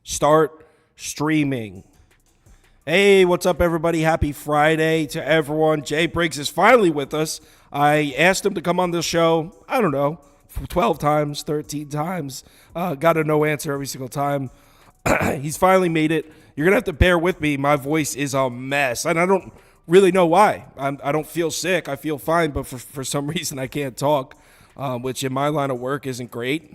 start streaming. Hey, what's up, everybody? Happy Friday to everyone. Jay Briggs is finally with us. I asked him to come on the show, I don't know, 12 times, 13 times. Got a no answer every single time. He's finally made it. You're going to have to bear with me. My voice is a mess, and I don't really know why. I don't feel sick. I feel fine, but for some reason I can't talk, which in my line of work isn't great.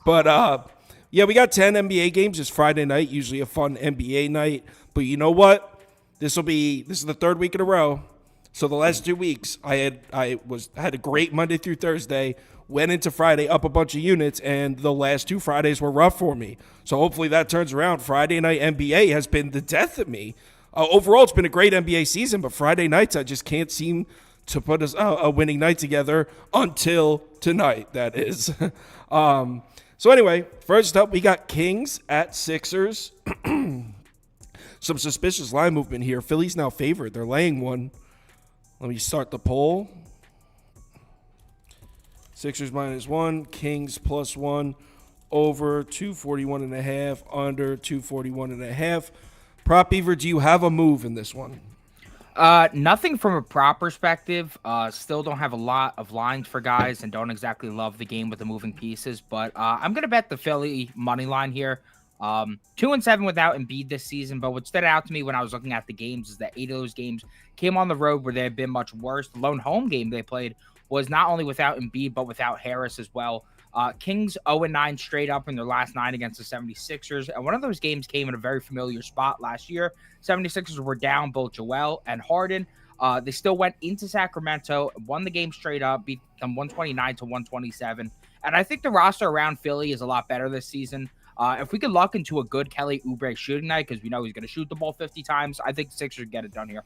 But, yeah, we got 10 NBA games. It's Friday night, usually a fun NBA night. But you know what? This is the third week in a row. So the last 2 weeks, I had a great Monday through Thursday, went into Friday up a bunch of units, and the last 2 Fridays were rough for me. So hopefully that turns around. Friday night NBA has been the death of me. Overall, it's been a great NBA season, but Friday nights I just can't seem to put a winning night together until tonight, that is. So anyway, first up, we got Kings at Sixers. Some suspicious line movement here. Philly's now favored. They're laying one. Let me start the poll. Sixers -1, Kings +1, over 241.5, under 241.5. Prop Beaver, do you have a move in this one? Nothing from a prop perspective. Still don't have a lot of lines for guys and don't exactly love the game with the moving pieces, but I'm going to bet the Philly money line here. 2-7 without Embiid this season, but what stood out to me when I was looking at the games is that 8 of those games came on the road where they had been much worse. The lone home game they played was not only without Embiid, but without Harris as well. Kings 0-9 straight up in their last 9 against the 76ers. And one of those games came in a very familiar spot last year. 76ers were down both Joel and Harden. They still went into Sacramento, won the game straight up, beat them 129-127. And I think the roster around Philly is a lot better this season. If we could luck into a good Kelly Oubre shooting night, because we know he's going to shoot the ball 50 times, I think the Sixers get it done here.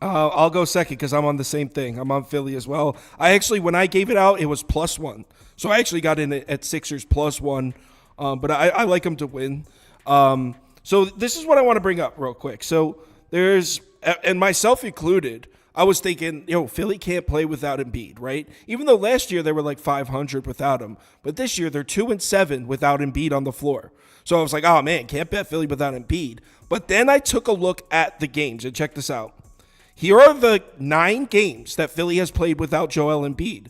I'll go second because I'm on the same thing. I'm on Philly as well. When I gave it out, it was +1. So I actually got in at Sixers +1, but I like them to win. So this is what I want to bring up real quick. So there's, and myself included, I was thinking, Philly can't play without Embiid, right? Even though last year they were like 500 without him. But this year they're 2-7 without Embiid on the floor. So I was like, oh man, can't bet Philly without Embiid. But then I took a look at the games, and check this out. Here are the 9 games that Philly has played without Joel Embiid.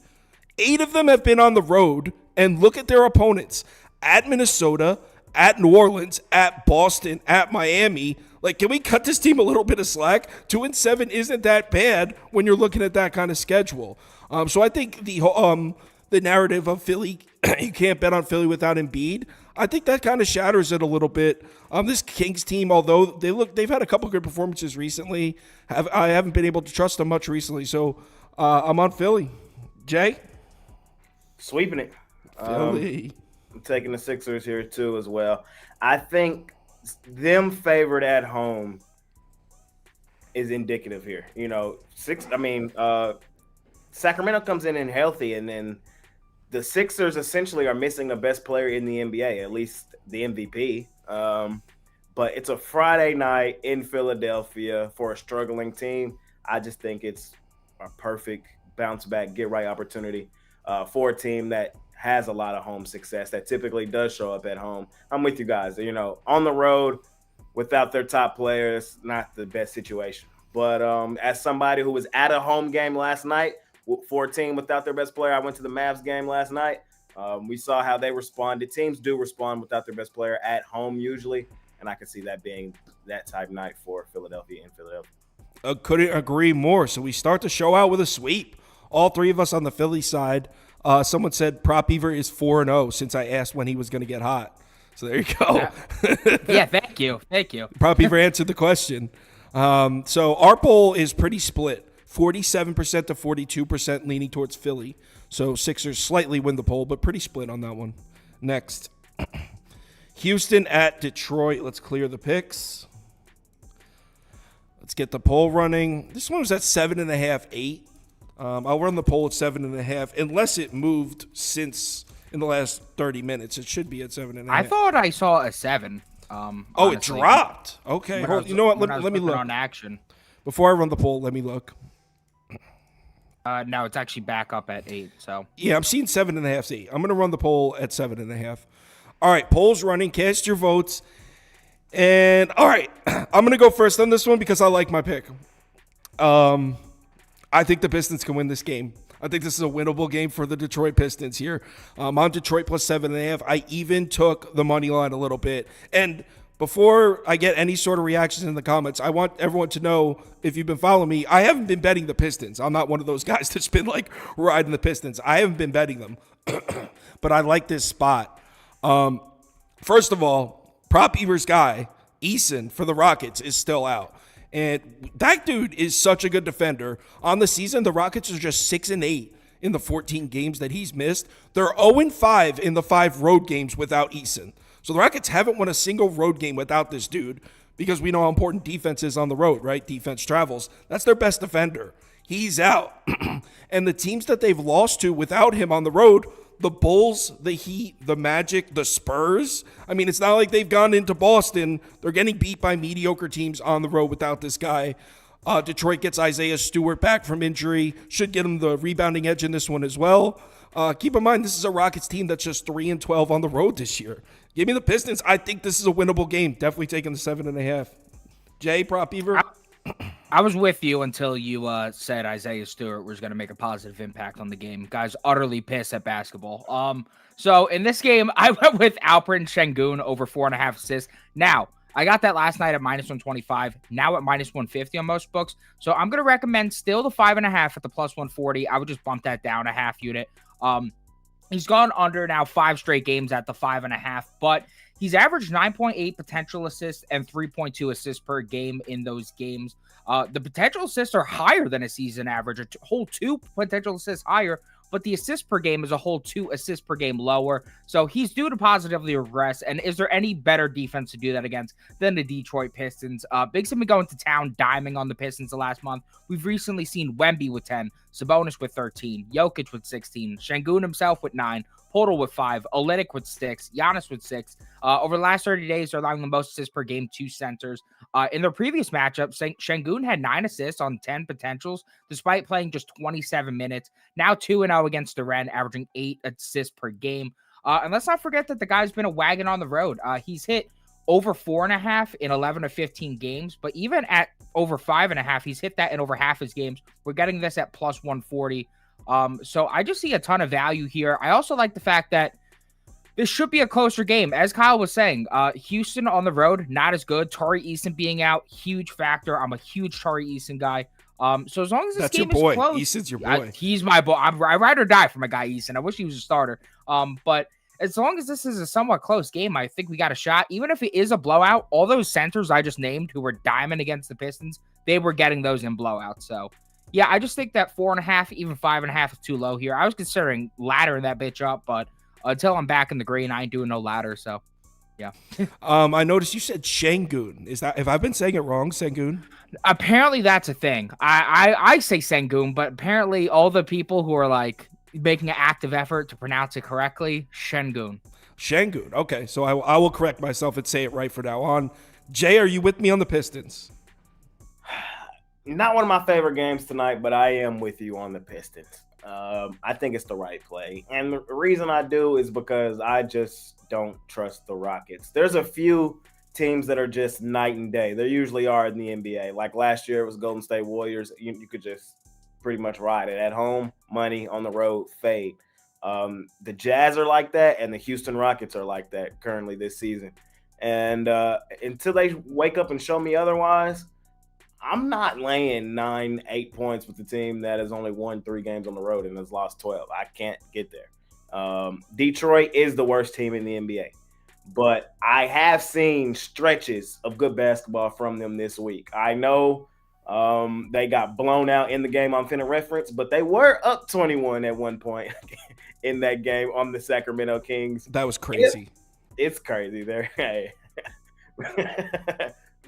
8 of them have been on the road, and look at their opponents. At Minnesota, at New Orleans, at Boston, at Miami. Like, can we cut this team a little bit of slack? 2-7 isn't that bad when you're looking at that kind of schedule. So I think the narrative of Philly, you can't bet on Philly without Embiid, I think that kind of shatters it a little bit. This Kings team, although they've had a couple good performances recently, I haven't been able to trust them much recently. So I'm on Philly. Jay? Sweeping it. Philly. I'm taking the Sixers here too as well. I think them favored at home is indicative here. Sacramento comes in healthy, and then the Sixers essentially are missing the best player in the NBA, at least the MVP. But it's a Friday night in Philadelphia for a struggling team. I just think it's a perfect bounce back, get right opportunity for a team that has a lot of home success, that typically does show up at home. I'm with you guys. On the road without their top players, not the best situation. But as somebody who was at a home game last night for a team without their best player, I went to the Mavs game last night. We saw how they responded. Teams do respond without their best player at home usually, and I could see that being that type night for Philadelphia in Philadelphia. Couldn't agree more. So we start the show out with a sweep. All 3 of us on the Philly side. Someone said Prop Beaver is 4-0 since I asked when he was going to get hot. So there you go. Yeah, thank you. Prop Beaver answered the question. So our poll is pretty split. 47% to 42% leaning towards Philly. So Sixers slightly win the poll, but pretty split on that one. Next. Houston at Detroit. Let's clear the picks. Let's get the poll running. This one was at 7.5, 8. I'll run the poll at 7.5, unless it moved since in the last 30 minutes. It should be at 7.5. I thought I saw a 7. Honestly. It dropped. Okay, you know what? Let me look on action. Before I run the poll. Let me look. No, it's actually back up at 8. So yeah, I'm seeing 7.5, 8. I'm going to run the poll at 7.5. All right, polls running. Cast your votes. And all right, I'm going to go first on this one because I like my pick. I think the Pistons can win this game. I think this is a winnable game for the Detroit Pistons here. On Detroit plus 7.5. I even took the money line a little bit. And before I get any sort of reactions in the comments, I want everyone to know, if you've been following me, I haven't been betting the Pistons. I'm not one of those guys that's been like riding the Pistons. I haven't been betting them, but I like this spot. First of all, prop Evers guy, Eason for the Rockets is still out. And that dude is such a good defender. On the season, the Rockets are just 6-8 in the 14 games that he's missed. They're 0-5 in the 5 road games without Eason. So the Rockets haven't won a single road game without this dude because we know how important defense is on the road, right? Defense travels. That's their best defender. He's out. And the teams that they've lost to without him on the road, the Bulls, the Heat, the Magic, the Spurs. I mean, it's not like they've gone into Boston. They're getting beat by mediocre teams on the road without this guy. Detroit gets Isaiah Stewart back from injury. Should get him the rebounding edge in this one as well. Keep in mind, this is a Rockets team that's just 3-12 on the road this year. Give me the Pistons. I think this is a winnable game. Definitely taking the 7.5. Jay, prop Beaver? I was with you until you said Isaiah Stewart was going to make a positive impact on the game. Guys utterly pissed at basketball. So in this game, I went with Alperen Şengün over 4.5 assists. Now, I got that last night at -125, now at -150 on most books. So I'm going to recommend still the 5.5 at the +140. I would just bump that down a half unit. He's gone under now 5 straight games at the 5.5, but he's averaged 9.8 potential assists and 3.2 assists per game in those games. The potential assists are higher than a season average, a whole 2 potential assists higher, but the assists per game is a whole 2 assists per game lower. So he's due to positively regress. And is there any better defense to do that against than the Detroit Pistons? Biggs have been going to town, diming on the Pistons the last month. We've recently seen Wemby with 10, Sabonis with 13, Jokic with 16, Şengün himself with 9, Podol with 5, Olynyk with 6, Giannis with 6. Over the last 30 days, they're allowing the most assists per game to centers. In their previous matchup, Şengün had 9 assists on 10 potentials, despite playing just 27 minutes. Now 2-0 against Durant, averaging 8 assists per game. And let's not forget that the guy's been a wagon on the road. He's hit over 4.5 in 11 of 15 games, but even at over 5.5, he's hit that in over half his games. We're getting this at +140. So I just see a ton of value here. I also like the fact that this should be a closer game. As Kyle was saying, Houston on the road, not as good. Tari Eason being out, huge factor. I'm a huge Tari Eason guy. So as long as this game is close, Eason's your boy. He's my boy. I ride or die for my guy Eason. I wish he was a starter. But as long as this is a somewhat close game, I think we got a shot. Even if it is a blowout, all those centers I just named who were diamond against the Pistons, they were getting those in blowouts. So yeah, I just think that 4.5, even 5.5 is too low here. I was considering laddering that bitch up, but until I'm back in the green, I ain't doing no ladder. So yeah. I noticed you said Şengün. Is that, if I've been saying it wrong, Şengün? Apparently that's a thing. I say Şengün, but apparently all the people who are like making an active effort to pronounce it correctly, Şengün. Şengün. Okay, so I will correct myself and say it right from now on. Jay, are you with me on the Pistons? Not one of my favorite games tonight, but I am with you on the Pistons. I think it's the right play. And the reason I do is because I just don't trust the Rockets. There's a few teams that are just night and day. There usually are in the NBA. Like last year, it was Golden State Warriors. You could just pretty much ride it. At home, money. On the road, fade. The Jazz are like that, and the Houston Rockets are like that currently this season. And until they wake up and show me otherwise, I'm not laying 9-8 points with the team that has only won 3 games on the road and has lost 12. I can't get there. Detroit is the worst team in the NBA, but I have seen stretches of good basketball from them this week. I know they got blown out in the game I'm finna reference, but they were up 21 at one point in that game on the Sacramento Kings. That was crazy. It's crazy there. Hey.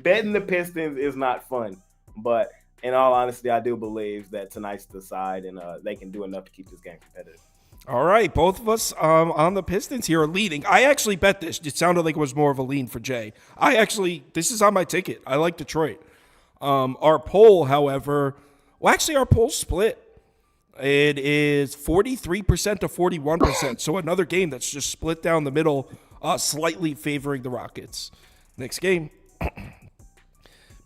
Betting the Pistons is not fun. But in all honesty, I do believe that tonight's the side, and they can do enough to keep this game competitive. All right, both of us on the Pistons here are leading. I actually bet this. It sounded like it was more of a lean for Jay. This is on my ticket. I like Detroit. Our poll, however, our poll's split. It is 43% to 41%. So another game that's just split down the middle, slightly favoring the Rockets. Next game,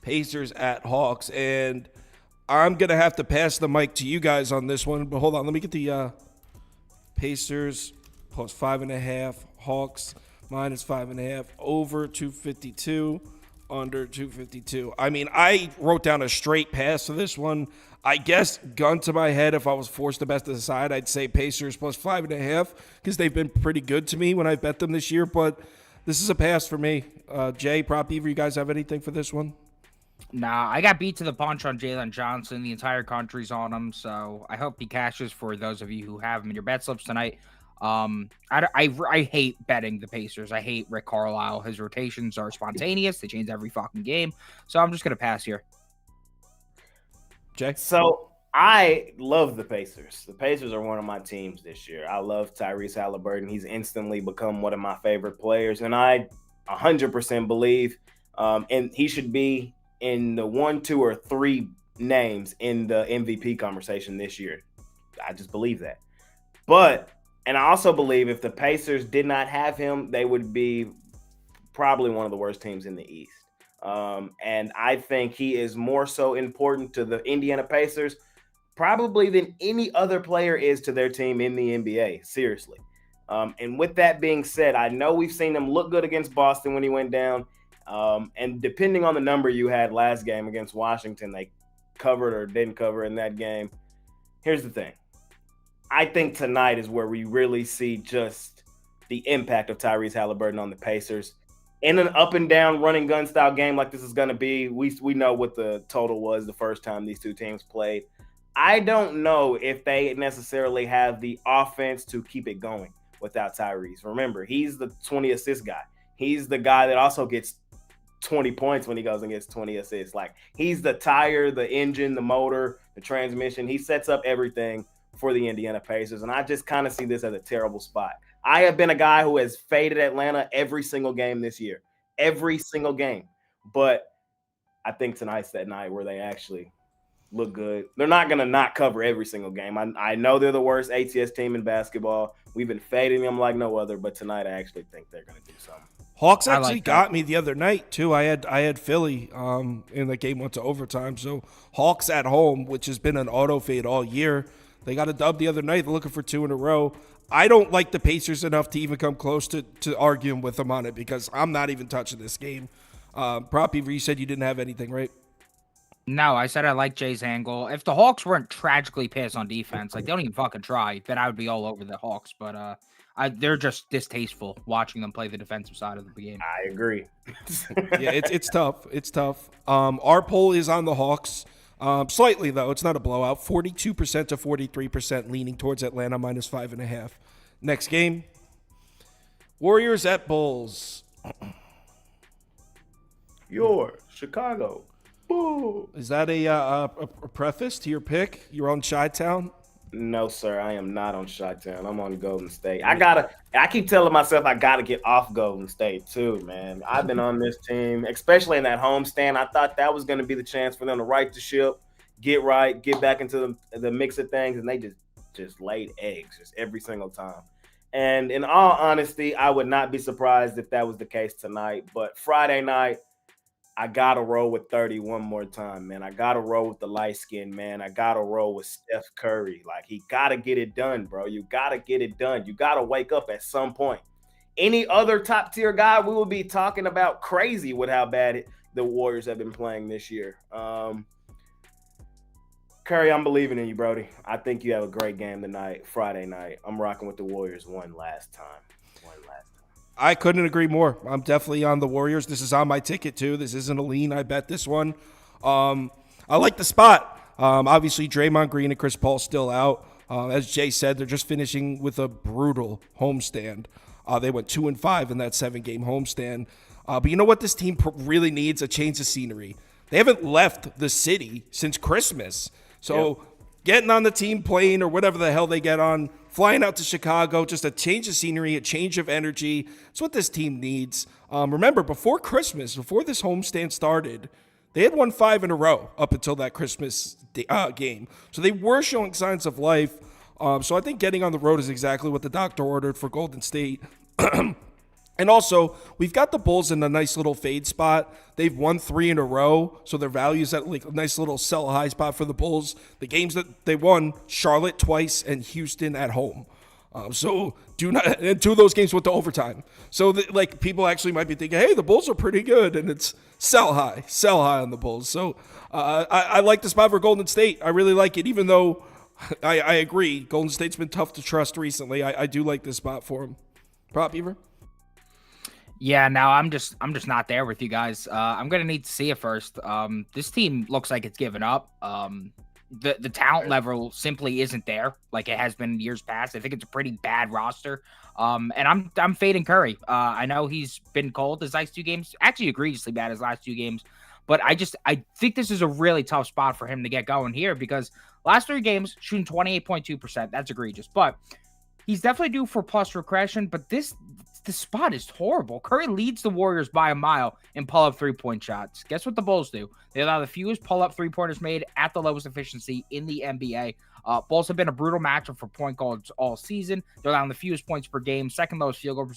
Pacers at Hawks. And I'm going to have to pass the mic to you guys on this one. But hold on. Let me get the Pacers plus 5.5. Hawks minus 5.5. Over 252. Under 252. I mean, I wrote down a straight pass for this one. I guess, gun to my head, if I was forced to bet to decide, I'd say Pacers plus 5.5 because they've been pretty good to me when I bet them this year. But this is a pass for me. Jay, Prop Beaver, you guys have anything for this one? Nah, I got beat to the punch on Jalen Johnson. The entire country's on him, so I hope he cashes for those of you who have him in your bet slips tonight. I hate betting the Pacers. I hate Rick Carlisle. His rotations are spontaneous. They change every fucking game. So I'm just going to pass here. Jay? So I love the Pacers. The Pacers are one of my teams this year. I love Tyrese Halliburton. He's instantly become one of my favorite players. And I 100% believe and he should be in the 1, 2, or 3 names in the MVP conversation this year. I just believe that. And I also believe if the Pacers did not have him, they would be probably one of the worst teams in the East. And I think he is more so important to the Indiana Pacers probably than any other player is to their team in the NBA. Seriously. And with that being said, I know we've seen him look good against Boston when he went down. And depending on the number you had last game against Washington, they covered or didn't cover in that game. Here's the thing. I think tonight is where we really see just the impact of Tyrese Halliburton on the Pacers. In an up and down running gun style game like this is going to be, we know what the total was the first time these two teams played. I don't know if they necessarily have the offense to keep it going without Tyrese. Remember, he's the 20 assist guy. He's the guy that also gets 20 points when he goes and gets 20 assists. Like, he's the tire, the engine, the motor, the transmission. He sets up everything for the Indiana Pacers, and I just kind of see this as a terrible spot. I have been a guy who has faded Atlanta every single game this year. Every single game. But I think tonight's that night where they actually look good. They're not going to not cover every single game. I know they're the worst ATS team in basketball. We've been fading them like no other, but tonight I actually think they're going to do something. Hawks actually got me the other night, too. I had Philly in the game went to overtime. So Hawks at home, which has been an auto fade all year. They got a dub the other night. They're looking for 2 in a row. I don't like the Pacers enough to even come close to arguing with them on it because I'm not even touching this game. Prop Beaver, you said you didn't have anything, right? No, I said I like Jay's angle. If the Hawks weren't tragically pissed on defense, like they don't even fucking try, then I would be all over the Hawks. But they're just distasteful watching them play the defensive side of the game. I agree. Yeah, it's tough. It's tough. Our poll is on the Hawks. Slightly, though. It's not a blowout. 42% to 43% leaning towards Atlanta minus 5.5. Next game. Warriors at Bulls. Chicago. Boo. Is that a preface to your pick? You're on Chi-Town? No, sir. I am not on Chi-Town. I'm on Golden State. I keep telling myself I gotta get off Golden State too, man. I've been on this team, especially in that homestand. I thought that was gonna be the chance for them to right the ship, get back into the mix of things, and they just laid eggs just every single time. And in all honesty, I would not be surprised if that was the case tonight. But Friday night, I got to roll with 30 one more time, man. I got to roll with the light skin, man. I got to roll with Steph Curry. Like, he got to get it done, bro. You got to get it done. You got to wake up at some point. Any other top-tier guy, we will be talking about crazy with how bad the Warriors have been playing this year. Curry, I'm believing in you, Brody. I think you have a great game tonight, Friday night. I'm rocking with the Warriors one last time. I couldn't agree more. I'm definitely on the Warriors. This is on my ticket, too. This isn't a lean. I bet this one. I like the spot. Obviously, Draymond Green and Chris Paul still out. As Jay said, they're just finishing with a brutal homestand. They went 2-5 in that 7-game homestand. But you know what? This team really needs a change of scenery. They haven't left the city since Christmas. So getting on the team plane or whatever the hell they get on, flying out to Chicago, just a change of scenery, a change of energy. It's what this team needs. Remember, before Christmas, before this homestand started, they had won 5 in a row up until that Christmas game. So they were showing signs of life. So I think getting on the road is exactly what the doctor ordered for Golden State. And And also, we've got the Bulls in a nice little fade spot. They've won 3 in a row, so their value's at like a nice little sell high spot for the Bulls. The games that they won, Charlotte twice and Houston at home. So do not, and 2 of those games went to overtime. So like people actually might be thinking, hey, the Bulls are pretty good, and it's sell high on the Bulls. So I like the spot for Golden State. I really like it, even though I agree Golden State's been tough to trust recently. I do like this spot for them. Prop Beaver? Yeah, no, I'm just not there with you guys. I'm gonna need to see it first. This team looks like it's given up. The talent level simply isn't there like it has been in years past. I think it's a pretty bad roster. And I'm fading Curry. I know he's been cold his last 2 games, actually egregiously bad his last 2 games. But I think this is a really tough spot for him to get going here because last 3 games shooting 28.2%. That's egregious, but he's definitely due for plus regression. But the spot is horrible. Curry leads the Warriors by a mile in pull-up 3-point shots. Guess what the Bulls do? They allow the fewest pull-up 3-pointers made at the lowest efficiency in the NBA. Bulls have been a brutal matchup for point guards all season. They're allowing the fewest points per game, second lowest field goal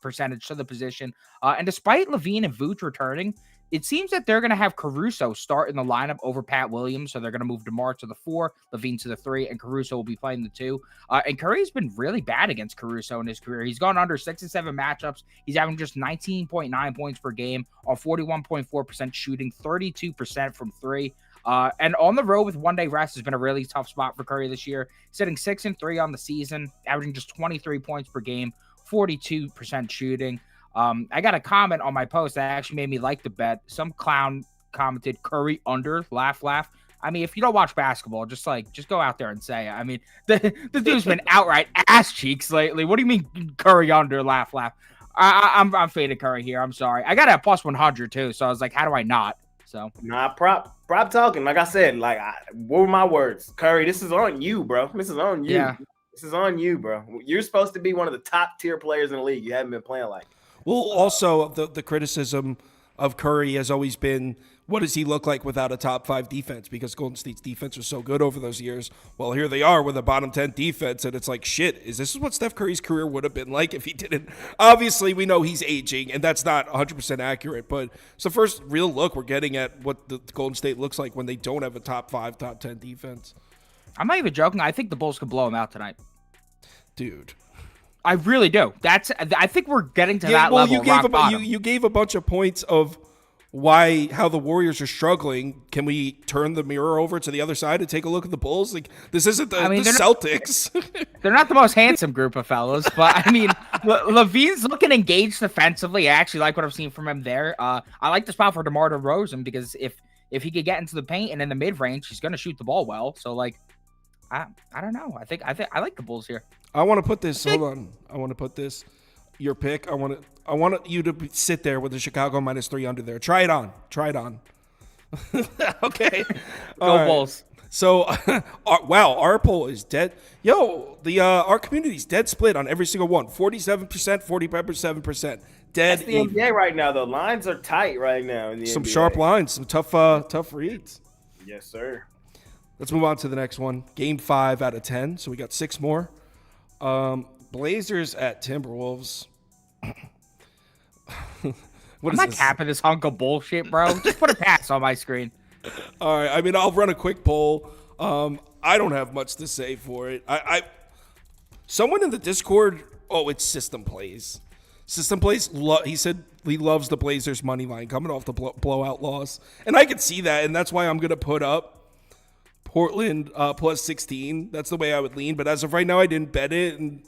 percentage to the position. And despite Levine and Vooch returning, it seems that they're going to have Caruso start in the lineup over Pat Williams. So they're going to move DeMar to the 4, Levine to the 3, and Caruso will be playing the 2. And Curry's been really bad against Caruso in his career. He's gone under 6 and 7 matchups. He's having just 19.9 points per game on 41.4% shooting, 32% from 3. And on the road with 1 day rest has been a really tough spot for Curry this year. Sitting 6 and 3 on the season, averaging just 23 points per game, 42% shooting. I got a comment on my post that actually made me like the bet. Some clown commented Curry under, laugh. I mean, if you don't watch basketball, just go out there and say it. I mean, the dude's been outright ass cheeks lately. What do you mean Curry under, laugh? I'm faded Curry here. I'm sorry. I got a plus 100 too, so I was like, how do I not? So nah, prop talking. Like I said, what were my words? Curry, this is on you, bro. This is on you. Yeah. This is on you, bro. You're supposed to be one of the top tier players in the league. You haven't been playing like it. Well, also the criticism of Curry has always been, what does he look like without a top 5 defense? Because Golden State's defense was so good over those years. Well, here they are with a bottom 10 defense, and it's like, shit, is this what Steph Curry's career would have been like if he didn't? Obviously, we know he's aging, and that's not 100% accurate, but it's the first real look we're getting at what the Golden State looks like when they don't have a top 5, top 10 defense. I'm not even joking. I think the Bulls could blow him out tonight. Dude. I really do. I think we're getting to that level. You gave a bunch of points of how the Warriors are struggling. Can we turn the mirror over to the other side and take a look at the Bulls? Like, this isn't the Celtics. They're not the most handsome group of fellas, but I mean, Levine's looking engaged defensively. I actually like what I've seen from him there. I like the spot for DeMar DeRozan because if he could get into the paint and in the mid range, he's going to shoot the ball well. So I don't know. I think I like the Bulls here. I want to put this. Hold on. I want to put this. Your pick. I want you to sit there with the Chicago -3 under there. Try it on. Okay. Go Bulls. So, wow, our poll is dead. Yo, our community's dead split on every single one. 47%, 47%. Dead. That's the NBA right now. The lines are tight right now in the Some NBA. sharp lines. Some tough reads. Yes, sir. Let's move on to the next one. Game 5 out of 10. So we got 6 more. Blazers at Timberwolves. I'm not capping this hunk of bullshit, bro. Just put a pass on my screen. All right. I mean, I'll run a quick poll. I don't have much to say for it. Someone in the Discord. Oh, it's System Plays. System Plays. He said he loves the Blazers money line coming off the blowout loss, and I can see that, and that's why I'm gonna put up Portland plus 16. That's the way I would lean. But as of right now, I didn't bet it, and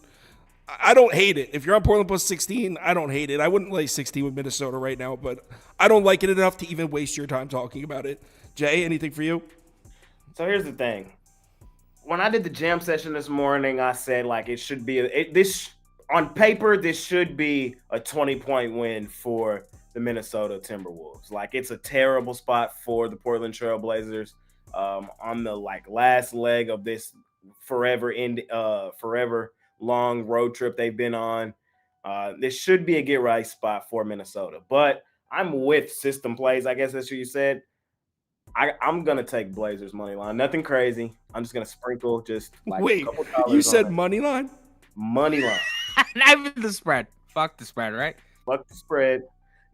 I don't hate it. If you're on Portland plus 16, I don't hate it. I wouldn't lay 16 with Minnesota right now, but I don't like it enough to even waste your time talking about it. Jay, anything for you? So here's the thing. When I did the jam session this morning, I said it should be on paper. This should be a 20-point win for the Minnesota Timberwolves. It's a terrible spot for the Portland Trail Blazers. On the last leg of this forever long road trip they've been on. This should be a get right spot for Minnesota, but I'm with System Plays. I guess that's what you said. I'm gonna take Blazers money line. Nothing crazy. I'm just gonna sprinkle Wait, you said money line? Money line. Not even the spread. Fuck the spread, right? Fuck the spread.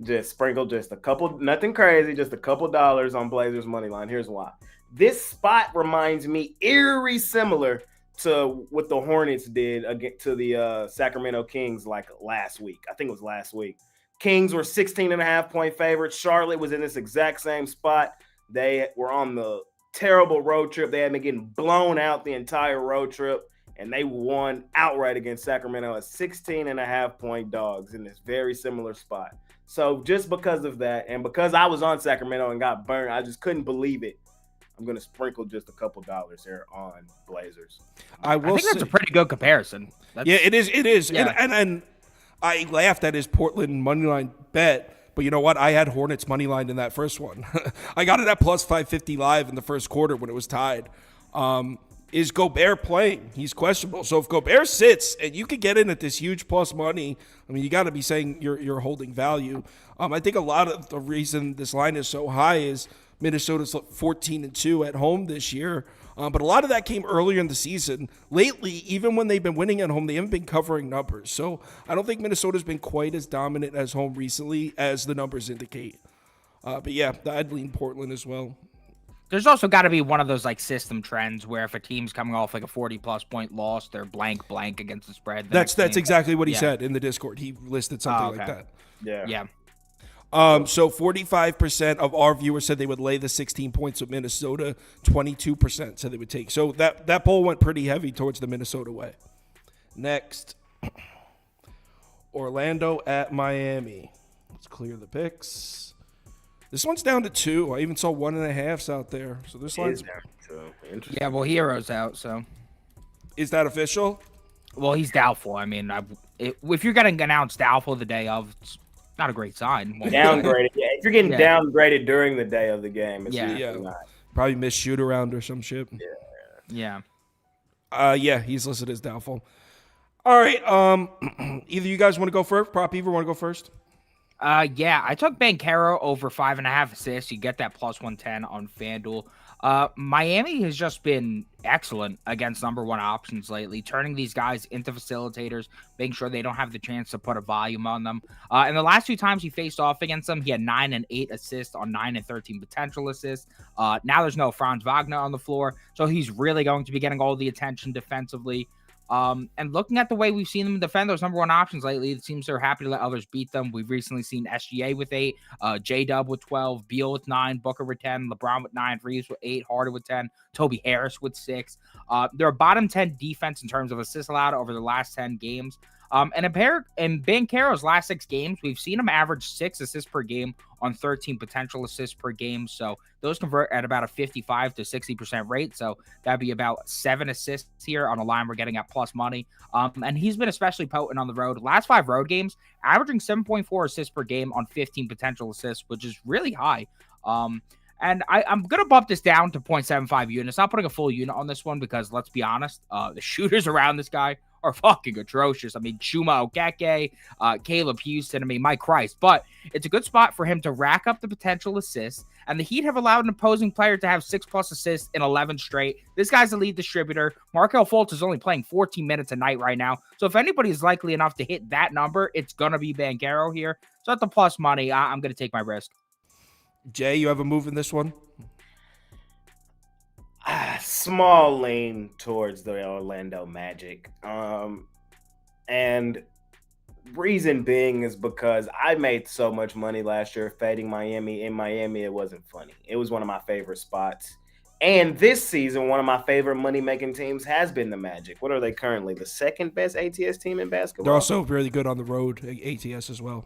Just sprinkle just a couple, nothing crazy, just a couple dollars on Blazers money line. Here's why. This spot reminds me eerie similar to what the Hornets did to the Sacramento Kings like last week. I think it was last week. Kings were 16.5-point favorites. Charlotte was in this exact same spot. They were on the terrible road trip. They had been getting blown out the entire road trip, and they won outright against Sacramento as 16.5-point dogs in this very similar spot. So just because of that, and because I was on Sacramento and got burned, I just couldn't believe it. I'm going to sprinkle just a couple dollars here on Blazers. I think that's a pretty good comparison. Yeah, it is. It is. Yeah. And I laughed at his Portland moneyline bet, but you know what? I had Hornets moneyline in that first one. I got it at plus 550 live in the first quarter when it was tied. Is Gobert playing? He's questionable. So if Gobert sits and you could get in at this huge plus money, I mean, you got to be saying you're holding value. I think a lot of the reason this line is so high is Minnesota's 14-2 at home this year. But a lot of that came earlier in the season. Lately, even when they've been winning at home, they haven't been covering numbers. So I don't think Minnesota's been quite as dominant as home recently as the numbers indicate. But yeah, I'd lean Portland as well. There's also got to be one of those like system trends where if a team's coming off like a 40+ point loss, they're blank against the spread. That's exactly what he said in the Discord. He listed something like that. Yeah. So 45% of our viewers said they would lay the 16 points with Minnesota. 22% said they would take. So that poll went pretty heavy towards the Minnesota way. Next, Orlando at Miami. Let's clear the picks. This one's down to 2. I even saw 1.5s out there. So this line's down to 2. Interesting. Yeah, well, Hero's out, so. Is that official? Well, he's doubtful. I mean, if you're getting announced doubtful the day of, it's not a great sign. Downgraded. Yeah, if you're getting downgraded during the day of the game, it's not. Probably missed shoot around or some shit. Yeah. Yeah, he's listed as doubtful. All right. Either you guys want to go first? Prop Eva want to go first? Yeah, I took Banchero over 5.5 assists. You get that plus 110 on FanDuel. Miami has just been excellent against number one options lately, turning these guys into facilitators, making sure they don't have the chance to put a volume on them. And the last 2 times he faced off against them, he had 9 and 8 assists on 9 and 13 potential assists. Now there's no Franz Wagner on the floor, so he's really going to be getting all the attention defensively. And looking at the way we've seen them defend those number one options lately, it seems they're happy to let others beat them. We've recently seen SGA with 8, J-Dub with 12, Beal with 9, Booker with 10, LeBron with 9, Reeves with 8, Harden with 10, Toby Harris with 6. They're a bottom 10 defense in terms of assists allowed over the last 10 games. And in Banchero's last 6 games, we've seen him average 6 assists per game on 13 potential assists per game. So those convert at about a 55 to 60% rate. So that'd be about 7 assists here on a line we're getting at plus money. And he's been especially potent on the road. Last 5 road games, averaging 7.4 assists per game on 15 potential assists, which is really high. And I'm going to bump this down to 0.75 units. Not putting a full unit on this one because, let's be honest, the shooters around this guy are fucking atrocious. I mean, Chuma Okeke, Caleb Houston, I mean, Mike Christ. But it's a good spot for him to rack up the potential assists. And the Heat have allowed an opposing player to have 6+ assists in 11 straight. This guy's a lead distributor. Markelle Fultz is only playing 14 minutes a night right now. So if anybody is likely enough to hit that number, it's going to be Banchero here. So at the plus money, I'm going to take my risk. Jay, you have a move in this one? Small lean towards the Orlando Magic. And reason being is because I made so much money last year fading Miami. In Miami, it wasn't funny. It was one of my favorite spots. And this season, one of my favorite money-making teams has been the Magic. What are they currently? The second best ATS team in basketball? They're also really good on the road, ATS as well.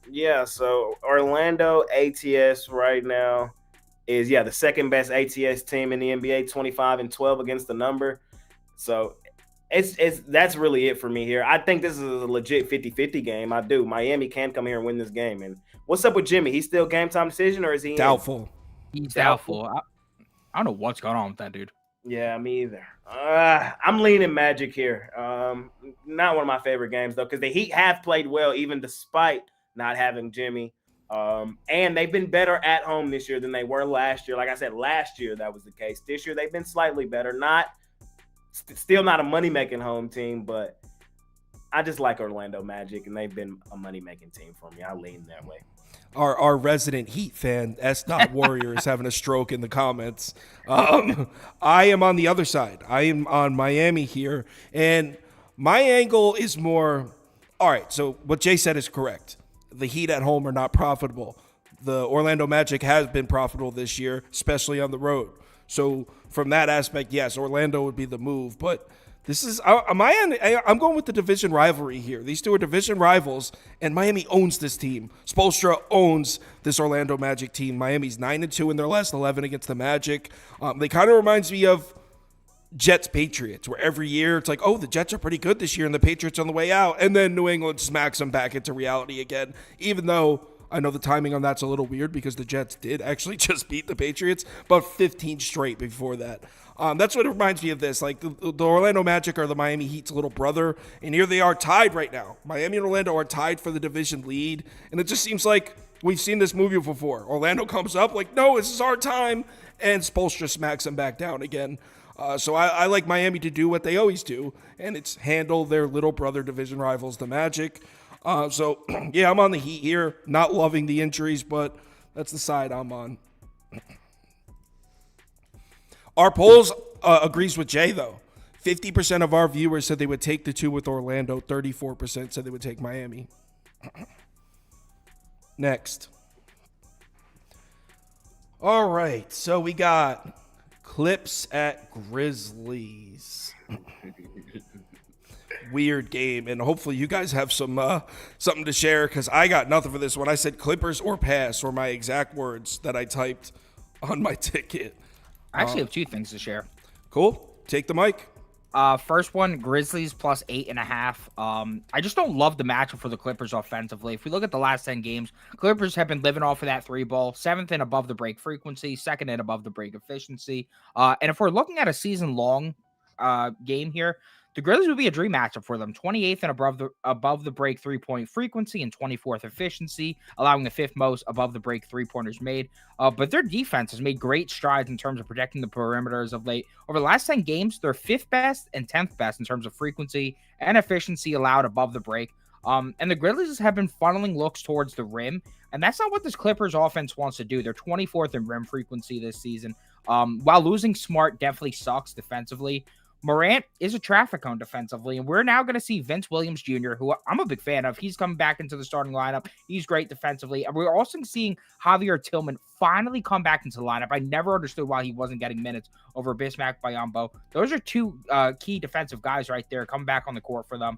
Yeah, so Orlando ATS right now is the second best ATS team in the NBA, 25-12 against the number. So it's that's really it for me here. I think this is a legit 50-50 game. I do. Miami can come here and win this game. And what's up with Jimmy? He's still game time decision, or is he doubtful? He's doubtful. I don't know what's going on with that dude. Yeah, me either. I'm leaning Magic here. Not one of my favorite games though, because the Heat have played well even despite not having Jimmy. And they've been better at home this year than they were last year. Like I said, last year that was the case. This year they've been slightly better. Still not a money-making home team, but I just like Orlando Magic, and they've been a money-making team for me. I lean that way. Our resident Heat fan, S. Warrior, is having a stroke in the comments. I am on the other side. I am on Miami here, and my angle is more. All right, so what Jay said is correct. The Heat at home are not profitable. The Orlando Magic has been profitable this year, especially on the road. So from that aspect, yes, Orlando would be the move. But this is I'm going with the division rivalry here. These two are division rivals, and Miami owns this team. Spoelstra owns this Orlando Magic team. Miami's 9-2 in their last 11 against the Magic. They kind of reminds me of Jets Patriots, where every year it's like, oh, the Jets are pretty good this year, and the Patriots on the way out, and then New England smacks them back into reality again. Even though I know the timing on that's a little weird because the Jets did actually just beat the Patriots, but 15 straight before that. That's what it reminds me of this. Like the Orlando Magic are the Miami Heat's little brother, and here they are tied right now. Miami and Orlando are tied for the division lead, and it just seems like we've seen this movie before. Orlando comes up like, no, this is our time, and Spoelstra smacks them back down again. So I like Miami to do what they always do, and it's handle their little brother division rivals, the Magic. So, yeah, I'm on the Heat here. Not loving the injuries, but that's the side I'm on. Our polls agrees with Jay, though. 50% of our viewers said they would take the two with Orlando. 34% said they would take Miami. Next. All right, so we got Clips at Grizzlies. Weird game, and hopefully you guys have some something to share, because I got nothing for this one. I said Clippers or pass were my exact words that I typed on my ticket. I actually have two things to share. Cool. Take the mic. First one, Grizzlies plus 8.5. I just don't love the matchup for the Clippers offensively. If we look at the last 10 games, Clippers have been living off of that three ball, 7th in above the break frequency, 2nd in above the break efficiency. And if we're looking at a season-long game here, the Grizzlies would be a dream matchup for them. 28th and above the break 3-point frequency and 24th efficiency, allowing the 5th most above the break 3-pointers made. But their defense has made great strides in terms of protecting the perimeters of late. Over the last 10 games, they're 5th best and 10th best in terms of frequency and efficiency allowed above the break. And the Grizzlies have been funneling looks towards the rim, and that's not what this Clippers offense wants to do. They're 24th in rim frequency this season. While losing Smart definitely sucks defensively, Morant is a traffic cone defensively, and we're now going to see Vince Williams Jr., who I'm a big fan of. He's coming back into the starting lineup. He's great defensively. And we're also seeing Javier Tillman finally come back into the lineup. I never understood why he wasn't getting minutes over Bismack Biyombo. Those are two key defensive guys right there coming back on the court for them.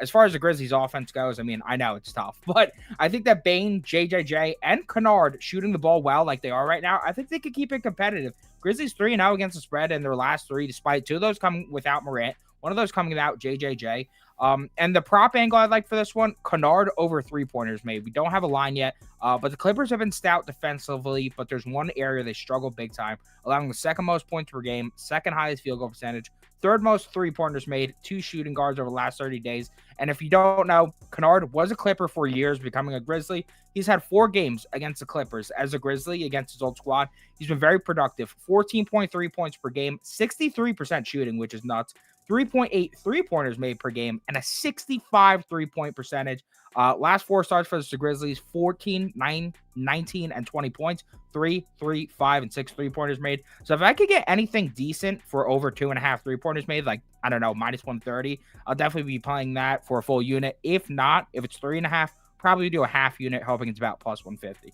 As far as the Grizzlies offense goes, I mean, I know it's tough, but I think that Bane, JJJ, and Kennard shooting the ball well like they are right now, I think they could keep it competitive. Grizzlies 3-0 against the spread in their last 3, despite 2 of those coming without Morant, 1 of those coming without JJJ. And the prop angle I'd like for this one, Kennard over 3-pointers made. We don't have a line yet, but the Clippers have been stout defensively, but there's one area they struggle big time, allowing the 2nd most points per game, 2nd highest field goal percentage, 3rd most 3-pointers made, 2 shooting guards over the last 30 days. And if you don't know, Kennard was a Clipper for years, becoming a Grizzly. He's had 4 games against the Clippers as a Grizzly against his old squad. He's been very productive, 14.3 points per game, 63% shooting, which is nuts, 3.8 3-pointers made per game, and a 65 3-point percentage. Last 4 starts for the Grizzlies, 14, 9, 19, and 20 points, 3, 3, 5, and 6 3-pointers made. So if I could get anything decent for over 2.5 3-pointers made, like, I don't know, minus 130, I'll definitely be playing that for a full unit. If not, if it's 3.5, probably do a half unit, hoping it's about plus 150.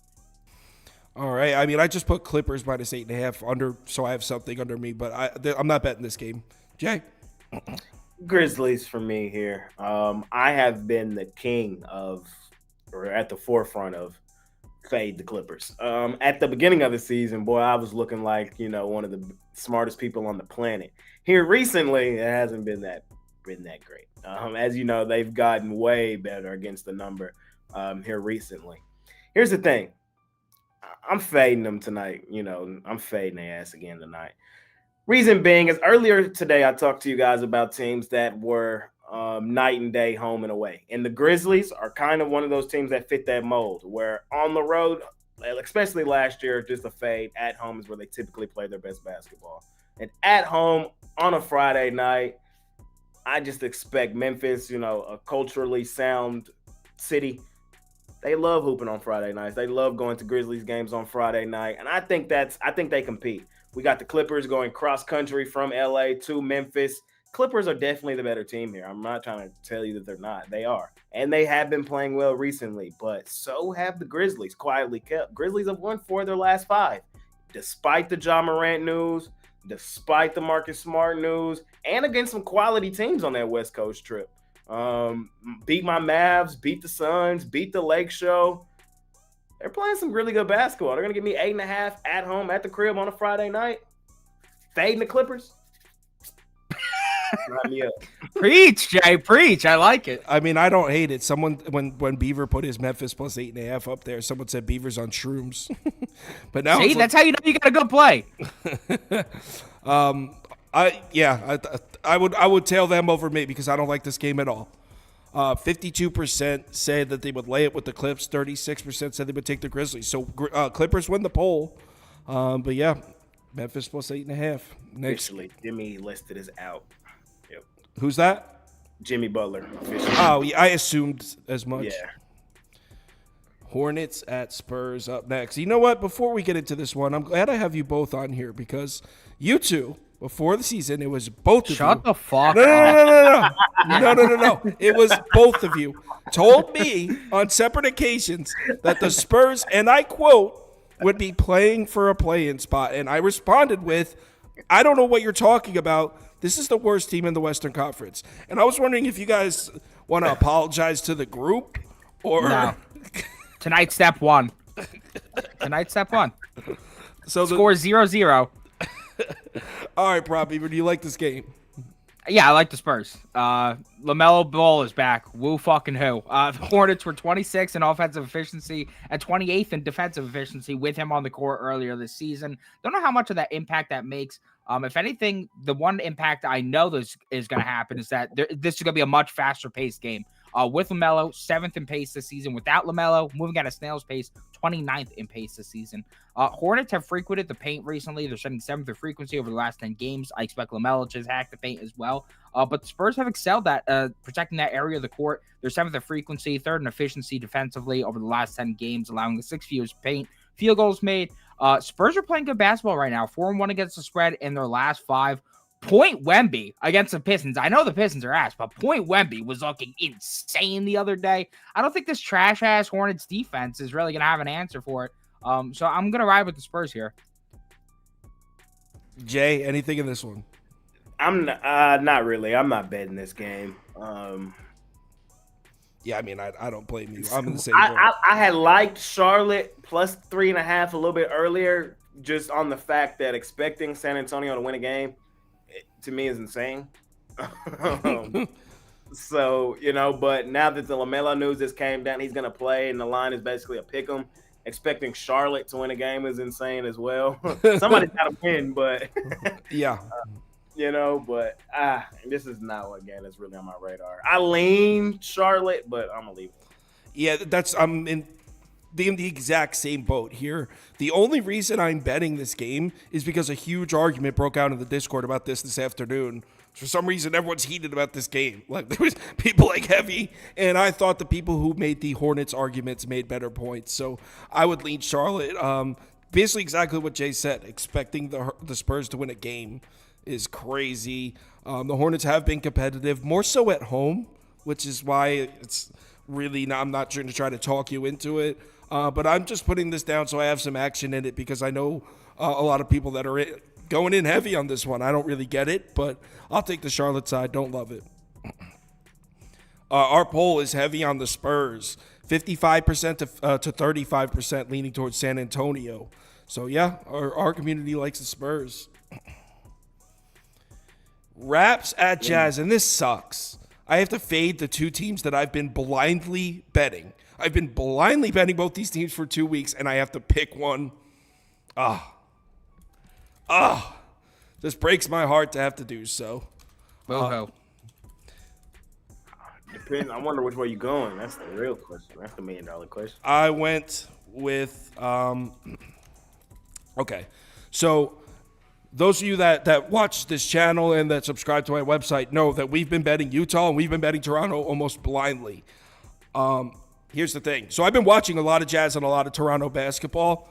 All right. I mean, I just put Clippers minus 8.5 under, so I have something under me, but I'm not betting this game. Jay? Grizzlies for me here. I have been the king of, or at the forefront of, fade the Clippers. At the beginning of the season, boy, I was looking like, one of the smartest people on the planet. Here recently, it hasn't been that great. As you know, they've gotten way better against the number here recently. Here's the thing. I'm fading them tonight. I'm fading their ass again tonight. Reason being is earlier today, I talked to you guys about teams that were night and day, home and away. And the Grizzlies are kind of one of those teams that fit that mold, where on the road, especially last year, just a fade. At home is where they typically play their best basketball. And at home on a Friday night, I just expect Memphis, a culturally sound city. They love hooping on Friday nights. They love going to Grizzlies games on Friday night. And I think they compete. We got the Clippers going cross country from LA to Memphis. Clippers are definitely the better team here. I'm not trying to tell you that they're not. They are. And they have been playing well recently, but so have the Grizzlies quietly kept. Grizzlies have won 4 of their last 5. Despite the Ja Morant news, despite the Marcus Smart news, and against some quality teams on that West Coast trip. Beat my Mavs, beat the Suns, beat the Lake Show. They're playing some really good basketball. They're going to give me 8.5 at home at the crib on a Friday night. Fading the Clippers. Knock me up. Preach, Jay, preach. I like it. I mean, I don't hate it. Someone, when Beaver put his Memphis plus 8.5 up there, someone said Beaver's on shrooms. But now see, that's how you know you got a good play. I would tail them over me because I don't like this game at all. 52% said that they would lay it with the Clips. 36% said they would take the Grizzlies. So Clippers win the poll. But yeah, Memphis plus 8.5. Next, Officially, Jimmy listed as out. Yep. Who's that? Jimmy Butler. Officially. Oh, yeah, I assumed as much. Yeah. Hornets at Spurs up next. You know what? Before we get into this one, I'm glad I have you both on here because you two, before the season, it was both of you. Shut the fuck up. No. It was both of you told me on separate occasions that the Spurs, and I quote, would be playing for a play-in spot. And I responded with, I don't know what you're talking about. This is the worst team in the Western Conference. And I was wondering if you guys want to apologize to the group or... No. Tonight's step one. So Score 0-0. All right, Prop Beaver, do you like this game? Yeah, I like the Spurs. LaMelo Ball is back. Woo fucking who. The Hornets were 26th in offensive efficiency and 28th in defensive efficiency with him on the court earlier this season. Don't know how much of that impact that makes. If anything, the one impact I know this is going to happen is that this is going to be a much faster paced game. With LaMelo, 7th in pace this season. Without LaMelo, moving at a snail's pace, 29th in pace this season. Hornets have frequented the paint recently. They're setting 7th in frequency over the last 10 games. I expect LaMelo to hack the paint as well. But the Spurs have excelled at protecting that area of the court. They're 7th in frequency, 3rd in efficiency defensively over the last 10 games, allowing the 6th fewest paint field goals made. Spurs are playing good basketball right now. 4-1 against the spread in their last 5. Point Wemby against the Pistons. I know the Pistons are ass, but Point Wemby was looking insane the other day. I don't think this trash-ass Hornets defense is really going to have an answer for it. So I'm going to ride with the Spurs here. Jay, anything in this one? I'm not really. I'm not betting this game. Yeah, I mean, I don't blame you. I'm in the same boat. I had liked Charlotte plus 3.5 a little bit earlier, just on the fact that expecting San Antonio to win a game, to me, is insane. So, but now that the LaMelo news just came down, he's going to play, and the line is basically a pick 'em. Expecting Charlotte to win a game is insane as well. Somebody's got to win, but yeah. But this is not what game that's really on my radar. I lean Charlotte, but I'm gonna leave it. Yeah, I'm in the exact same boat here. The only reason I'm betting this game is because a huge argument broke out in the Discord about this afternoon. For some reason, everyone's heated about this game. Like, there was people like heavy, and I thought the people who made the Hornets arguments made better points. So I would lean Charlotte. Basically exactly what Jay said. Expecting the Spurs to win a game is crazy. The Hornets have been competitive, more so at home, which is why it's really not, I'm not trying to try to talk you into it. But I'm just putting this down so I have some action in it because I know a lot of people that are going in heavy on this one. I don't really get it, but I'll take the Charlotte side. Don't love it. Our poll is heavy on the Spurs, 55% to 35% leaning towards San Antonio. So, yeah, our community likes the Spurs. Raps at Jazz, and this sucks. I have to fade the two teams that I've been blindly betting. I've been blindly betting both these teams for 2 weeks, and I have to pick one. This breaks my heart to have to do so. Depends. I wonder which way you're going. That's the real question. That's the $1 million question. I went with okay. So those of you that watch this channel and that subscribe to my website know that we've been betting Utah and we've been betting Toronto almost blindly. Here's the thing. So I've been watching a lot of Jazz and a lot of Toronto basketball.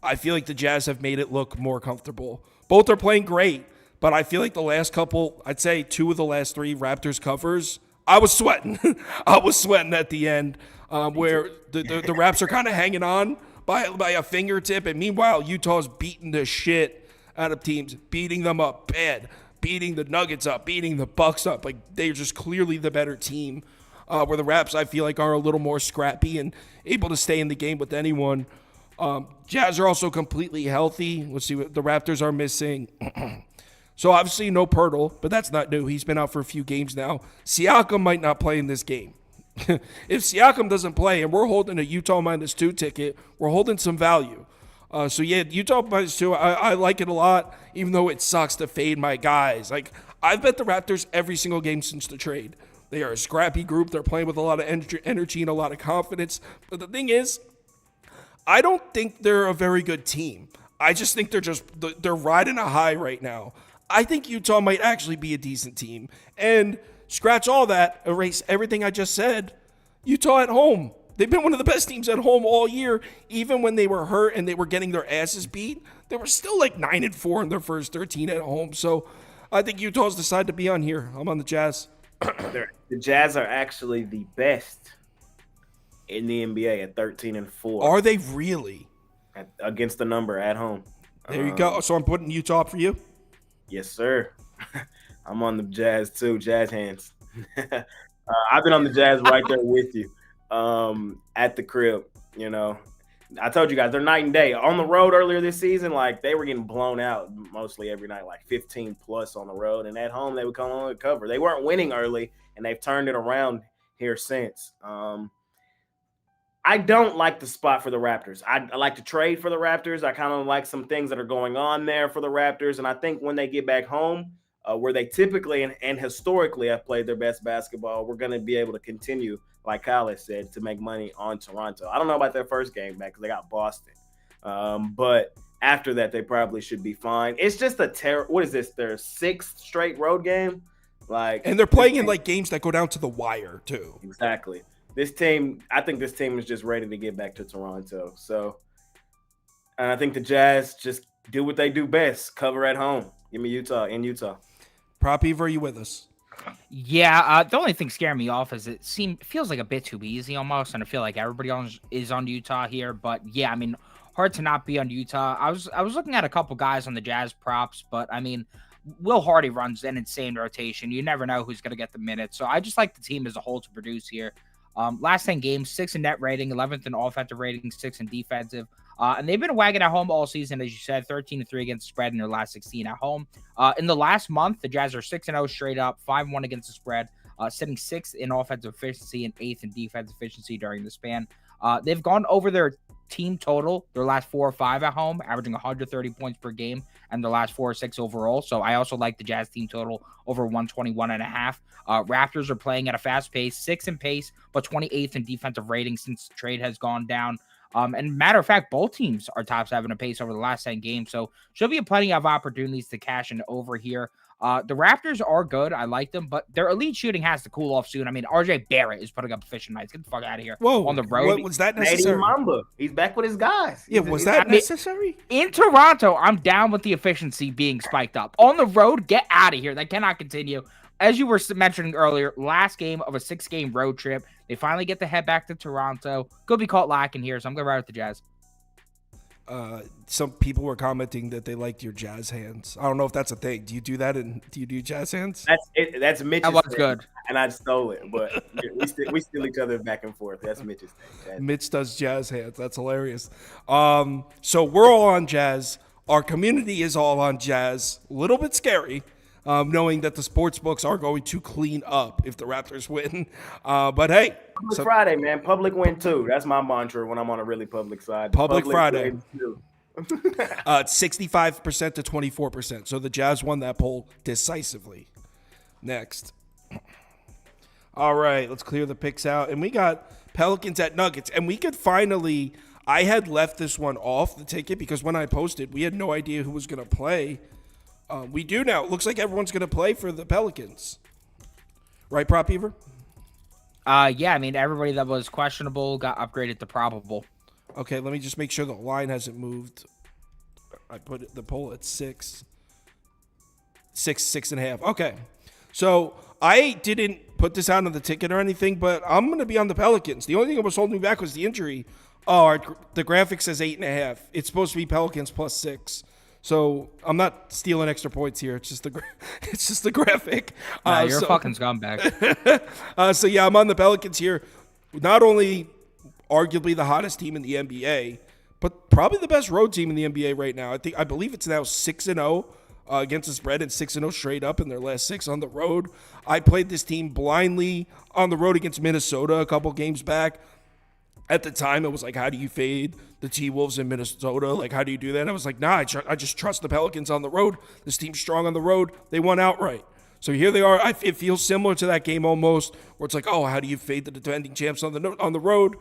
I feel like the Jazz have made it look more comfortable. Both are playing great, but I feel like the last couple, I'd say 2 of the last 3 Raptors covers, I was sweating. I was sweating at the end where the Raps are kind of hanging on by a fingertip, and meanwhile, Utah's beating the shit out of teams, beating them up bad, beating the Nuggets up, beating the Bucks up. Like, they're just clearly the better team. Where the Raps, I feel like, are a little more scrappy and able to stay in the game with anyone. Jazz are also completely healthy. Let's see what the Raptors are missing. So obviously no Pirtle, but that's not new. He's been out for a few games now. Siakam might not play in this game. If Siakam doesn't play and we're holding a Utah -2 ticket, we're holding some value. So yeah, Utah -2, I like it a lot, even though it sucks to fade my guys. Like, I've bet the Raptors every single game since the trade. They are a scrappy group. They're playing with a lot of energy and a lot of confidence. But the thing is, I don't think they're a very good team. I just think they're riding a high right now. I think Utah might actually be a decent team. And scratch all that, erase everything I just said. Utah at home. They've been one of the best teams at home all year. Even when they were hurt and they were getting their asses beat, they were still like 9-4 in their first 13 at home. So I think Utah's decided to be on here. I'm on the Jazz. The Jazz are actually the best in the NBA at 13-4. Are they really? Against the number at home. There you go. So I'm putting Utah up for you? Yes, sir. I'm on the Jazz too. Jazz hands. I've been on the Jazz right there with you at the crib. You know, I told you guys they're night and day. On the road earlier this season, like, they were getting blown out mostly every night, like 15 plus on the road. And at home, they would come on and cover. They weren't winning early, and they've turned it around here since. I don't like the spot for the Raptors. I like to trade for the Raptors. I kind of like some things that are going on there for the Raptors. And I think when they get back home, where they typically and historically have played their best basketball, we're going to be able to continue, like Kyle has said, to make money on Toronto. I don't know about their first game back because they got Boston. But after that, they probably should be fine. It's just what is this, their 6th straight road game? And they're playing in like games that go down to the wire too. Exactly. I think this team is just ready to get back to Toronto. So, and I think the Jazz just do what they do best, cover at home. Give me Utah in Utah. Prop Eve, are you with us? Yeah, the only thing scaring me off is it feels like a bit too easy almost, and I feel like everybody is on Utah here. But yeah, I mean, hard to not be on Utah. I was looking at a couple guys on the Jazz props, but I mean, Will Hardy runs an insane rotation. You never know who's going to get the minutes. So I just like the team as a whole to produce here. Last 10 games, 6 in net rating, 11th in offensive rating, 6 in defensive. And they've been a wagon at home all season, as you said, 13-3 against the spread in their last 16 at home. In the last month, the Jazz are 6-0 straight up, 5-1 against the spread, sitting 6th in offensive efficiency and 8th in defensive efficiency during the span. They've gone over their team total, their last 4 or 5 at home, averaging 130 points per game, and their last 4 or 6 overall. So I also like the Jazz team total over 121.5. Raptors are playing at a fast pace, 6th in pace, but 28th in defensive rating since the trade has gone down. And matter of fact, both teams are top 7 in pace over the last 10 games. So should be plenty of opportunities to cash in over here. The Raptors are good. I like them, but their elite shooting has to cool off soon. I mean, RJ Barrett is putting up efficient nights. Get the fuck out of here. Whoa, on the road. Was that necessary? Mamba. He's back with his guys. Yeah, was that necessary? In Toronto, I'm down with the efficiency being spiked up. On the road, get out of here. That cannot continue. As you were mentioning earlier, last game of a 6-game road trip. They finally get to head back to Toronto. Could be caught lacking here, so I'm going to ride with the Jazz. Some people were commenting that they liked your Jazz hands. I don't know if that's a thing. Do you do that? And do you do Jazz hands? That's Mitch's That was thing, good. and I stole it. But we steal each other back and forth. That's Mitch's thing. Mitch does Jazz hands. That's hilarious. So we're all on Jazz. Our community is all on Jazz. A little bit scary, knowing that the sports books are going to clean up if the Raptors win. But hey. Friday, man. Public win too. That's my mantra when I'm on a really public side. Public Friday. It's 65% to 24%. So the Jazz won that poll decisively. Next. All right, let's clear the picks out. And we got Pelicans at Nuggets. And we could finally – I had left this one off the ticket because when I posted, we had no idea who was going to play. We do now. It looks like everyone's going to play for the Pelicans. Right, Prop Beaver? Yeah, I mean, everybody that was questionable got upgraded to probable. Okay, let me just make sure the line hasn't moved. I put the poll at 6. 6.5. Okay. So I didn't put this out on the ticket or anything, but I'm going to be on the Pelicans. The only thing that was holding me back was the injury. Oh, the graphic says 8.5. It's supposed to be Pelicans plus 6. So I'm not stealing extra points here. It's just the graphic. You're a fucking scumbag. So yeah, I'm on the Pelicans here. Not only arguably the hottest team in the NBA, but probably the best road team in the NBA right now. I believe it's now 6-0 against the spread and 6-0 straight up in their last 6 on the road. I played this team blindly on the road against Minnesota a couple games back. At the time, it was like, how do you fade the T-Wolves in Minnesota? Like, how do you do that? And I was like, nah, I just trust the Pelicans on the road. This team's strong on the road. They won outright. So here they are. It feels similar to that game almost, where it's like, oh, how do you fade the defending champs on the road?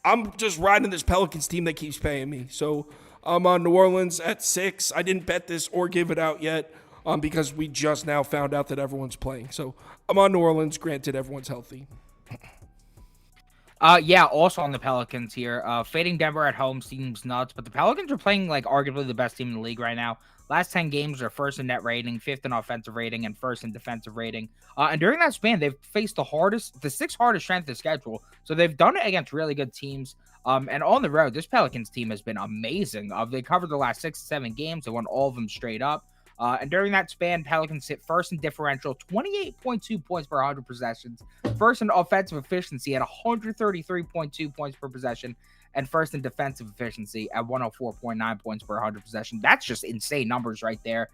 I'm just riding this Pelicans team that keeps paying me. So I'm on New Orleans at 6. I didn't bet this or give it out yet because we just now found out that everyone's playing. So I'm on New Orleans. Granted, everyone's healthy. Yeah, also on the Pelicans here. Fading Denver at home seems nuts, but the Pelicans are playing like arguably the best team in the league right now. Last 10 games are first in net rating, 5th in offensive rating, and 1st in defensive rating. And during that span, they've faced the 6th hardest strength of schedule. So they've done it against really good teams. And on the road, this Pelicans team has been amazing. They covered the last 6 to 7 games. They won all of them straight up. And during that span, Pelicans hit first in differential, 28.2 points per 100 possessions, first in offensive efficiency at 133.2 points per possession, and first in defensive efficiency at 104.9 points per 100 possession. That's just insane numbers right there.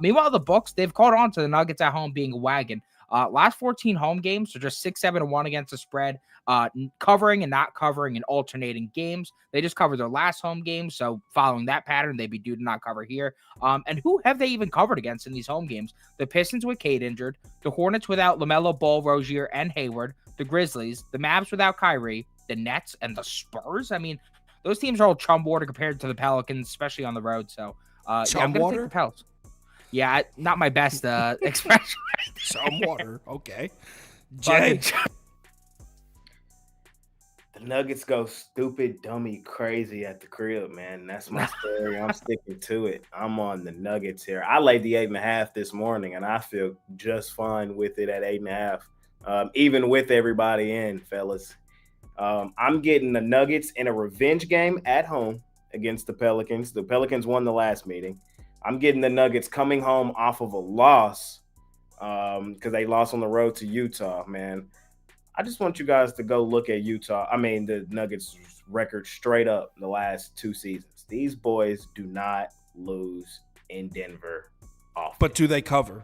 Meanwhile, the Bucks, they've caught on to the Nuggets at home being a wagon. Last 14 home games are just 6-7-1 against the spread, covering and not covering in alternating games. They just covered their last home game, so following that pattern, they'd be due to not cover here. And who have they even covered against in these home games? The Pistons with Cade injured, the Hornets without LaMelo Ball, Rozier, and Hayward, the Grizzlies, the Mavs without Kyrie, the Nets, and the Spurs. I mean, those teams are all chum water compared to the Pelicans, especially on the road. So, yeah, I'm going to take the Pels. Yeah, not my best expression. Some water. Okay. Jay. The Nuggets go stupid, dummy, crazy at the crib, man. That's my story. I'm sticking to it. I'm on the Nuggets here. I laid the 8.5 this morning, and I feel just fine with it at 8.5, even with everybody in, fellas. I'm getting the Nuggets in a revenge game at home against the Pelicans. The Pelicans won the last meeting. I'm getting the Nuggets coming home off of a loss because they lost on the road to Utah, man. I just want you guys to go look at the Nuggets record straight up the last 2 seasons. These boys do not lose in Denver often. But do they cover?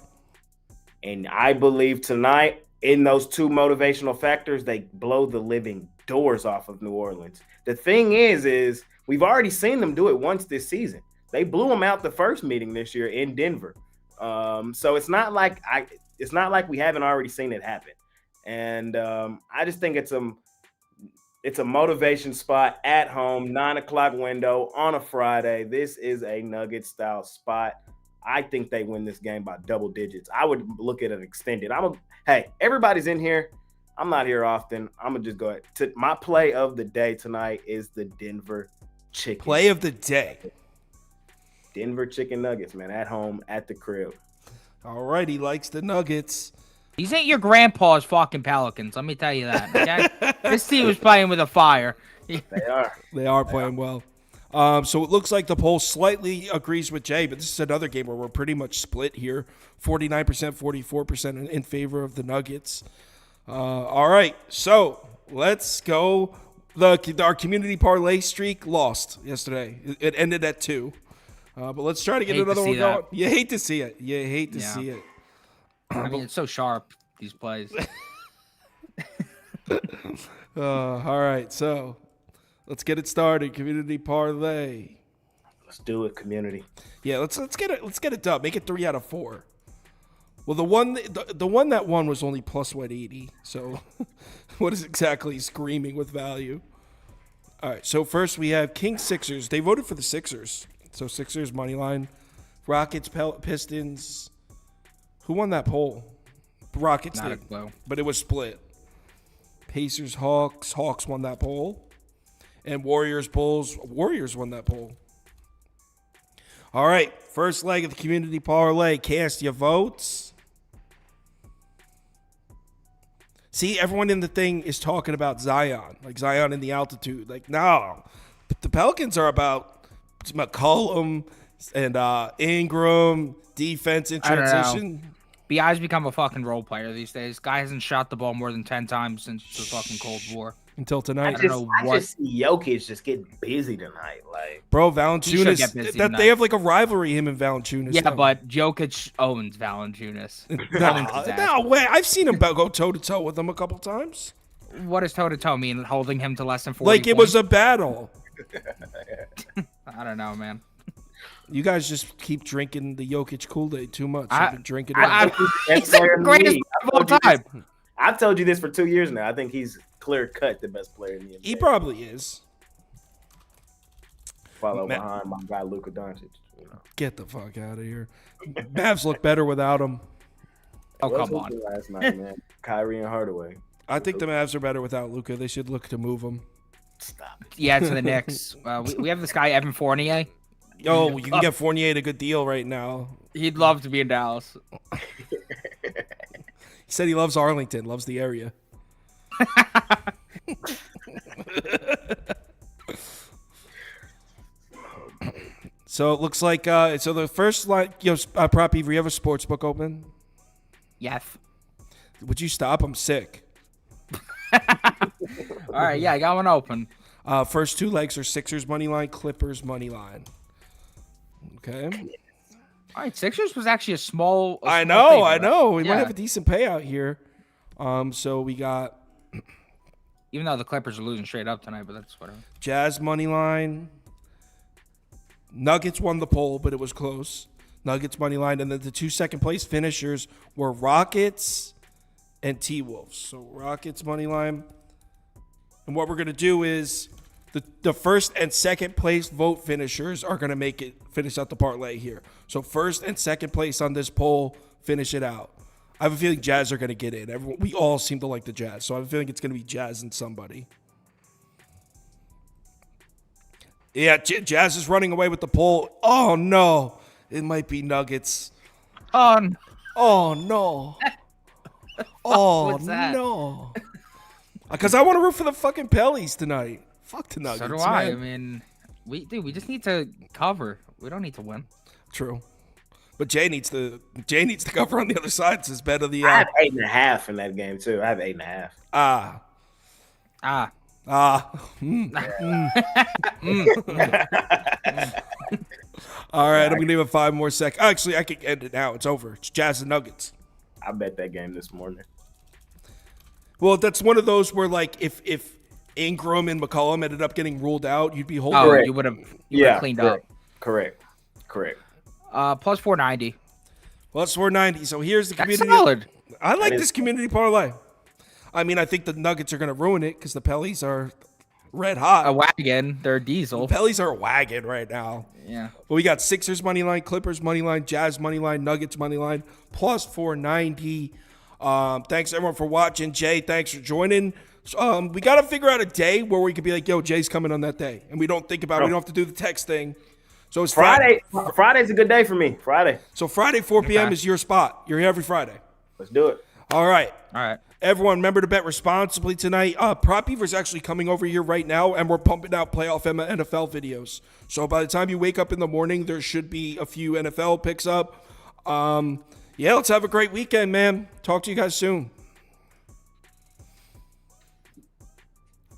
And I believe tonight, in those 2 motivational factors, they blow the living doors off of New Orleans. The thing is we've already seen them do it once this season. They blew them out the first meeting this year in Denver. So it's not like we haven't already seen it happen. And I just think it's a motivation spot at home, 9:00 window on a Friday. This is a Nugget style spot. I think they win this game by double digits. I would look at an extended. Hey, everybody's in here. I'm not here often. I'm gonna just go ahead. My play of the day tonight is the Denver Chicken. Play of the day. Denver Chicken Nuggets, man, at home, at the crib. All right, he likes the Nuggets. These ain't your grandpa's fucking Pelicans, let me tell you that, okay? This team is playing with a fire. They are. They are playing well. So it looks like the poll slightly agrees with Jay, but this is another game where we're pretty much split here. 49%, 44% in favor of the Nuggets. All right, so let's go. Our community parlay streak lost yesterday. It ended at 2. But let's try to get another one going. You hate to see it. See it. I mean, it's so sharp, these plays. All right, so let's get it started. Community parlay. Let's do it, community. Yeah, let's get it done. Make it 3 out of 4. Well, the one that won was only plus 180. So, what is exactly screaming with value? All right. So first we have Kings Sixers. They voted for the Sixers. So Sixers money line Rockets, Pistons. Who won that poll? Rockets Not a did, clue. but it was split. Pacers, Hawks. Hawks won that poll. And Warriors, Bulls. Warriors won that poll. All right, first leg of the community parlay. Cast your votes. See, everyone in the thing is talking about Zion, like Zion in the altitude. Like, no, the Pelicans are about McCollum and Ingram, defense in I don't know. transition. BI's become a fucking role player these days. Guy hasn't shot the ball more than 10 times since the fucking Cold War. Until I tonight. just see Jokic just get busy tonight. Like, Bro, He should get Valanciunas, busy they tonight. have like a rivalry, him and Valanciunas. Yeah, now. but Jokic owns Valanciunas. Owns his ass. No way. I've seen him go toe-to-toe with him a couple times. What does toe-to-toe mean? Holding him to less than 40 Like it was a battle. I don't know, man. You guys just keep drinking the Jokic Kool-Aid too much. I- I've been drinking He's the greatest of all time. I've told you this for 2 years now. I think he's clear cut the best player in the NBA. He probably is. Follow behind my guy Luka Doncic. You know. Get the fuck out of here. Mavs look better without him. Oh, Was come on. hooping last night, man. Kyrie and Hardaway. I think the Mavs are better without Luka. They should look to move him. Stop. Yeah, to the Knicks. We have this guy, Evan Fournier. Yo, you can get Fournier at a good deal right now. He'd love to be in Dallas. He said he loves Arlington, loves the area. So it looks like so the first line, Prop Beaver, you have a sports book open? Yes. Would you stop? I'm sick. All right, yeah, I got one open. First two legs are Sixers money line, Clippers money line. Okay. All right, Sixers was actually a small. I favorite. know. We might Yeah. have a decent payout here. So we got Even though the Clippers are losing straight up tonight, but that's whatever. Jazz money line. Nuggets won the poll, but it was close. Nuggets money line, and then the two second place finishers were Rockets and T-Wolves. So Rockets money line. And what we're gonna do is the first and second place vote finishers are gonna finish out the parlay here. So first and second place on this poll finish it out. I have a feeling Jazz are gonna get in. We all seem to like the Jazz, so I have a feeling it's gonna be Jazz and somebody. Yeah, Jazz is running away with the poll. Oh no, it might be Nuggets. Oh, Oh no. Oh What's that? no. Because I want to root for the fucking Pellies tonight. Fuck the Nuggets. so do I. I man. mean, we just need to cover. We don't need to win. True. But Jay needs to cover on the other side. It's his bet of the I have 8.5 in that game too. I have 8.5. All right, I'm gonna give it 5 more seconds. Actually, I can end it now. It's over. It's Jazz and Nuggets. I bet that game this morning. Well, that's one of those where, like, if Ingram and McCollum ended up getting ruled out, you'd be holding. Oh, Correct. you would have Yeah, cleaned correct. up. Correct. Plus 490. Well, it's 490. So here's the That's community. solid. I like That this is- community parlay. I mean, I think the Nuggets are going to ruin it because the Pellies are red hot. A wagon. They're a diesel. Pellies are a wagon right now. Yeah. But we got Sixers money line, Clippers money line, Jazz money line, Nuggets money line, plus 490. Thanks everyone for watching. Jay, thanks for joining. We got to figure out a day where we could be like, yo, Jay's coming on that day, and we don't think about it. We don't have to do the text thing. So it's Friday. Friday's a good day for me. Friday. So Friday 4 p.m. Okay. is your spot. You're here every Friday. Let's do it. All right. All right. Everyone, remember to bet responsibly tonight. Prop Beaver's actually coming over here right now, and we're pumping out playoff NFL videos. So by the time you wake up in the morning, there should be a few NFL picks up. Yeah, let's have a great weekend, man. Talk to you guys soon.